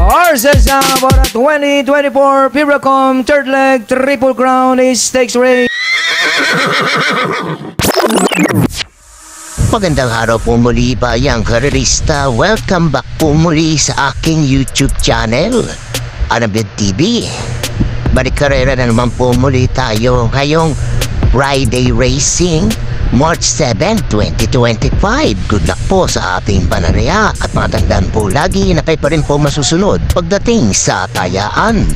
Horses for the 2024 Piracom Third Leg Triple Crown Stakes Race. Magandang araw po muli ba yang karerista. Welcome back po muli sa aking YouTube channel, Anabid TV. Balik karera na naman po muli tayo ngayong Friday Racing, March 7, 2025. Good luck po sa ating panaraya at matandaan po lagi na kayo pa rin po masusunod pagdating sa tayaan.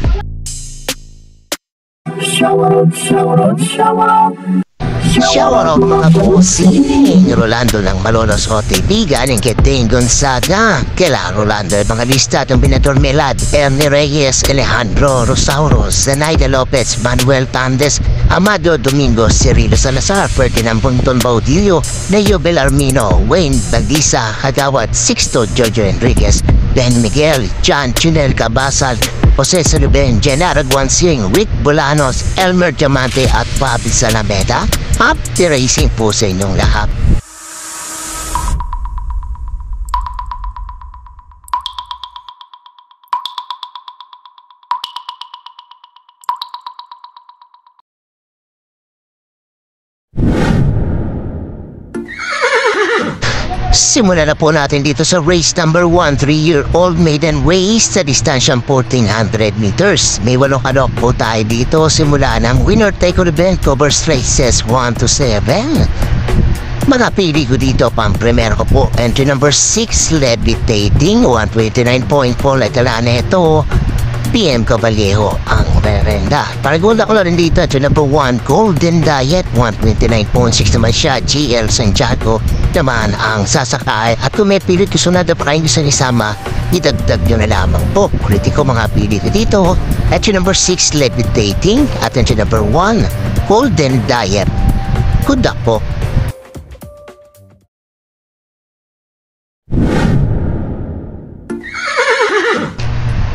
Shoutout mga bossing, Rolando ng Malolos OTV, galing kay Dane Gonzaga, kila Rolando, mga lista itong Binatormelad, Ernie Reyes, Alejandro Rosauros, Zenaida Lopez, Manuel Tandes, Amado Domingo, Cirilo Salazar, Ferdinand Punton Baudillo, Neo Belarmino, Wayne Bagdisa, Hagawad, Sixto Jojo Enriquez, Ben Miguel, John Chunel Cabasal, Jose Saluben, Genaro Guansing, Rick Bolanos, Elmer Diamante at Bobby Salameda. Happy racing po sa inyong lahat. Simulan na po natin dito sa race number 1, 3-year-old maiden race sa distansyang 1400 meters. May 8 kalok po tayo dito. Simula ng winner take all event covers races 1 to 7. Mga pili ko dito pang primero ko po. Entry number 6, Levitating, 129.4 letala neto. PM Cavallejo ang merenda. Paragunda ko na rin dito. Entry number 1, Golden Diet, 129.6 naman siya. GL Santiago naman ang sasakay. At kung may pilit ko sunod na pa kayo isang isama, idagdag nyo na lamang po. Ulitin ko mga pilit ko dito. Entry number 6, Levitating. At entry number 1, Golden Diet. Good luck po.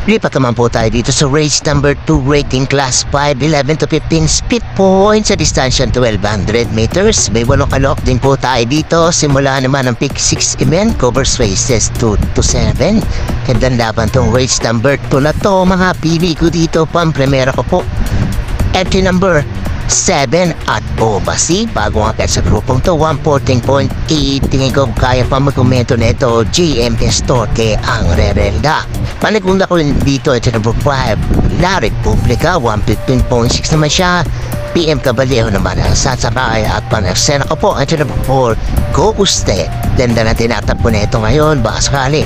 Lipat naman po tayo dito sa race number 2, rating class 5, 11 to 15 speed points sa distansyang 1200 meters. May 8 kalok din po tayo dito. Simula naman ang pick 6 event, covers races 2 to 7. Kandang laban tong race number 2 na to. Mga pili ko dito, pang-primera ko po. Entry number 7 at Obasi. Bago nga sa grupong to, 114.8. Tingin ko kaya pa magkomento nito. GM Estorte ang rerelda. Panagunda ko rin dito, ito number 5, La Republica, 115.6 naman siya. PM Caballejo naman ang sasakay at panagsena ko po. Ito number 4, Go Uste. Ganda na tinatampo na ito ngayon, baka sakali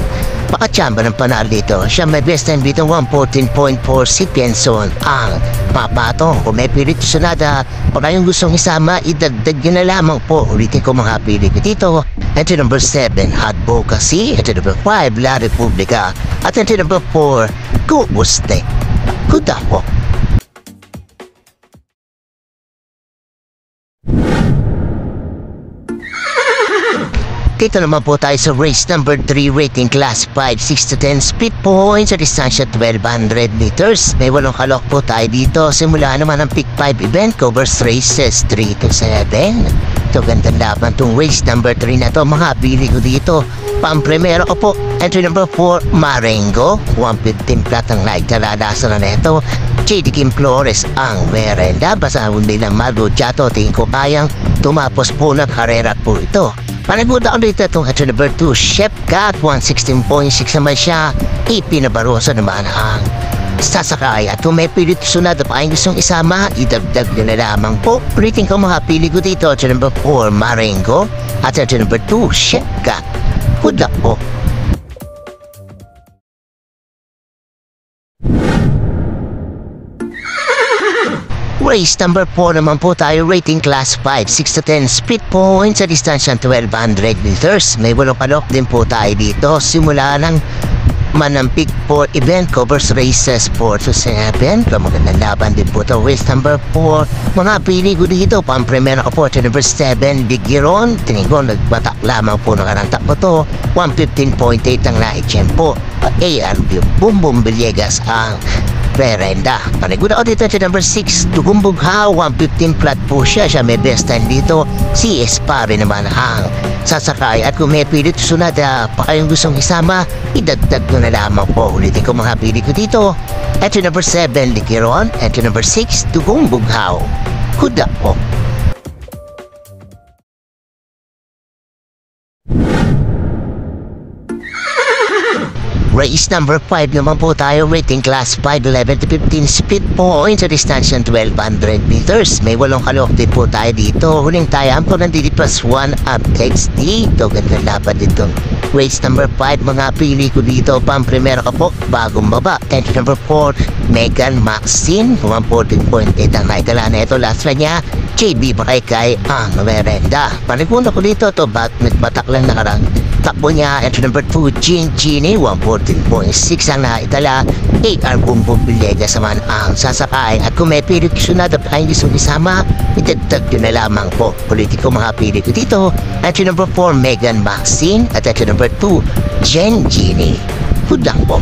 makachamba ng panalo dito. Siya may best time dito, 114.4. Si Pienson ang papatong. Kung may pilit sunada o kayong gustong isama, idagdag nyo na lamang po. Ulitin ko mga pilit dito. Ito number 7, Advocacy. Ito number 5, La Republica. At ito number 4, Go Uste. Good luck po. Dito naman po tayo sa race number 3, rating class 5, 6 to 10 speed points sa distansya 1200 meters. May 8 kalok po tayo dito. Simula naman ang pick 5 event, covers races 3 to 7. Ito gandang laban itong race number 3 na to. Mga pili ko dito, pang-primero ko po. Entry number 4, Marengo, 115 flat ang light na lalasan na neto. JD Kim Flores ang merenda. Basta hindi lang Malbujato, tingin ko kayang tumapos po na karera po ito. Panaguda ko dito itong entry number 2, Chef Cat, 116.6 naman siya. Ipinabarosa naman ang sasakay. At kung may pilit sunod pa ay gustong isama, idagdag nyo na lamang po. Ulitin ko mga pili ko dito. Entry number 4, Marengo. At entry number 2, Chef Cat. Good luck po. Race number 4 naman po tayo, rating class 5, 6 to 10 speed points sa distansyang 1200 meters. May 8 kalok din po tayo dito. Simula ng manampik for event, covers races 4 to 7. Magandang laban din po ito. Race number 4. Mga pili ko dito, pang-primera ko po. Number 7, Big Giron. Tingin ko, nagbatak lamang po nakarantak po to. 115.8 ang naitchen po. ARB, Bumbum Villegas ang Rerenda. Paniguna ko dito sa number 6, Tugumbugha, 115 flat po siya. Siya may best time dito. Si Espare naman ang sasakay. At kung may pilit sunod pa kayong gustong isama, idagdag nyo na lamang po. Ulitin ko mga pili ko dito. At number 7, Likiron. At number 6, Tugumbugha. Kuda po. Race number 5 naman po tayo, rating class 5, 11 to 15 speed points sa distansya 1200 meters. May 8 kalok din po tayo dito. Huling tayaan po ng DD plus 1 updates dito. Ganda laban dito. Race number 5, mga pili ko dito. Pang-primera ka po, bagong baba. Entry number 4, Megan Maxine. 114.8 ang naitala na ito. Last run niya, JB Bakaykay ang merenda. Paniguna ko dito to, batak lang nakarang. Takbo niya, entry number 2, Jean Genie, 114.6 ang naitala. AR Bumbong Villegas naman ang sasakay. At kung may pilit sunod at kayo gusto isama, itagtag nyo na lamang po. Politiko mga pilit ko dito. Entry number 4, Megan Maxine. At entry number 2, Jean Genie. Good lang po.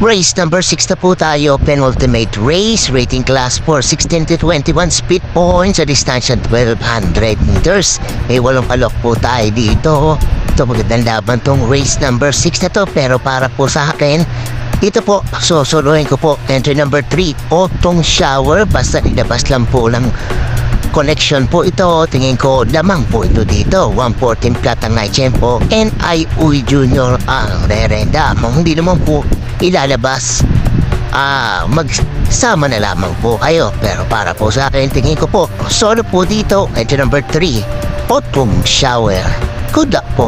Race number 6 na po tayo, penultimate race, rating class 4, 16 to 21 speed points sa distansya 1200 meters. May 8 kalok po tayo dito. Ito magandang laban tong race number 6 na to, pero para po sa akin, dito po, susuluhin ko po, entry number 3, Otong Shower, basta ilabas lang po ng connection po ito, tingin ko lamang po ito dito. 114 flat ang night tempo. N.I. Uy Jr. ang rerenda. Kung hindi naman po ilalabas, magsama na lamang po kayo. Pero para po sa akin, tingin ko po solo po dito. Entry number 3, Otong Shower. Good luck po.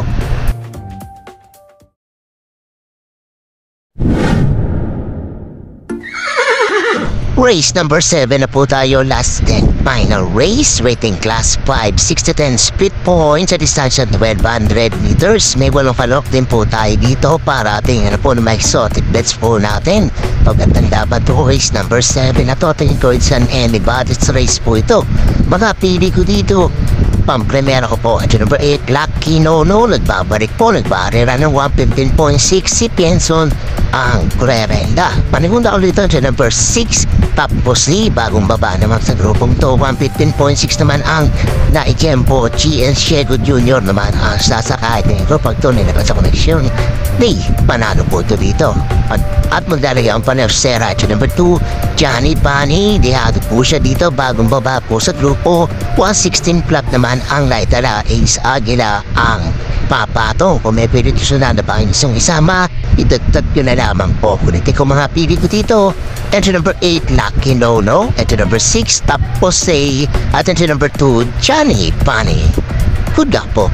Race number 7 na po tayo, last and final race, rating class 5, 6 to 10 speed points sa distansya 1200 meters. May 8 kalok din po tayo dito para tingnan po na may exotic bets po natin. Pagkatang dapat po race number 7 na to, tingin ko it's an anybody's race po ito. Mga pili ko dito, pang-primera ko po at number 8, Lucky Nono, nagbabalik po, nagbarira ng 115.6 si Pienson ang kurerenda. Panigunda ulit ito sa number 6, tapos bagong baba naman sa grupong to, 115.6 naman ang naikempo. GS Shego Jr. naman ang sasakay. Tingin ko pag ito nilabas sa koneksyon, di panalo po ito dito. At maglalagay ang panersera at number 2, Johnny Bunny, dihado po siya dito, bagong baba po sa grupo. 116 flat naman ang naitala. Ace Aguila ang papatong. Kung may pilit sunod na pa ang isang isama, idagtag yun na lamang po. Kulitin ko mga pili ko dito. Entry number 8, Lucky Nono. Entry number 6, Top Jose. At entry number 2, Johnny Bunny. Good luck po.